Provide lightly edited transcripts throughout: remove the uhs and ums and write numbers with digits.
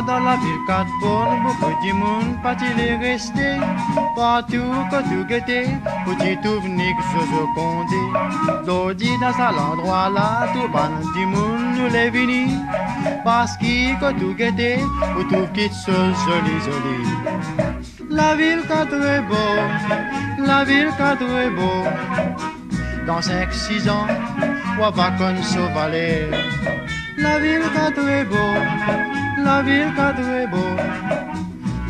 dans la ville quatre bonnes, beaucoup de monde, pas il est resté. Partout, quand tout guetté, petit souvenir que je condé. D'ordi dans cet endroit-là, tout ban du monde nous l'est venu. Parce qu'il, quand tout guetté, on trouve qu'il se joli, joli. La ville quatre est beau, la ville quatre est beau. Dans 5-6 ans, on va comme sauvaler. La ville quatre est beau, la ville quatre est beau.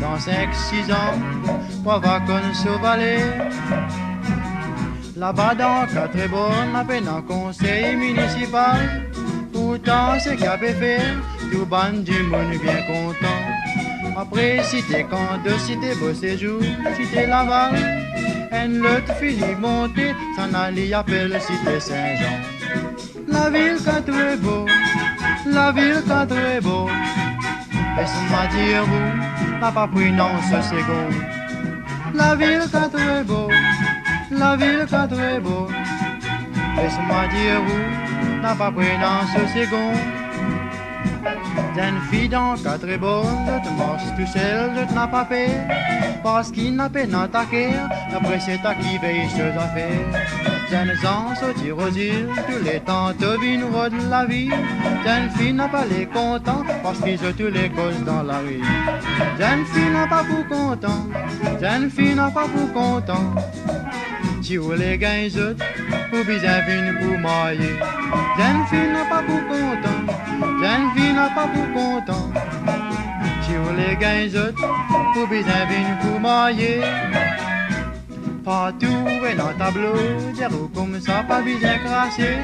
Dans 5-6 ans, on va comme sauvaler. Là-bas dans quatre est beau, on a peine un conseil municipal. Pourtant, c'est qu'il a fait, tout ban du monde bien content. Après, cité quand de cité beau séjour, cité Laval. Un l'autre fini monter, s'en allait appelle cité Saint-Jean. La ville quatre est beau, la ville quatre est beau. Laisse-moi dire vous, n'a pas pris non ce second. La ville quatre est beau, la ville quatre est beau. Laisse-moi dire vous, n'a pas pris non ce second. D'une fille dans quatre est beau, je te marche tout seul, je te n'a pas payé. Parce qu'il n'a pas dans ta guerre, après c'est à qui veille ses affaires. D'un ans sortir aux îles, tous les temps de vie nous de la vie. D'une fille n'a pas les contents, parce qu'ils ont tous les causes dans la rue. D'une fille n'a pas pour content, d'une fille n'a pas pour content. Si vous les gagnez, vous bien venir pour mailler. D'une fille n'a pas pour content, d'une fille n'a pas pour content. Si vous les gagnez, vous bien venir pour mailler. Partout et dans le tableau, des roues comme ça, pas bien crassé.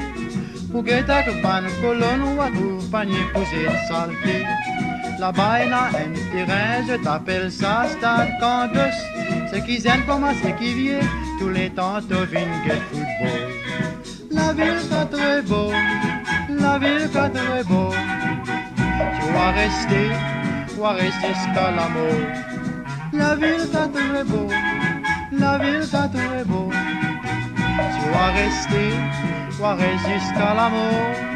Pour que ta campagne colonne, on va trouver panier poussé de saleté. Là-bas, il y a un terrain, je t'appelle ça Stade Candos. Ceux qui aiment comment c'est qui vient, tous les temps, tu viens football. La ville quatre est beau, la ville quatre est beau. Tu vas rester jusqu'à la mort. La ville quatre est beau, la ville quatre est beau. Tu vas rester jusqu'à la mort.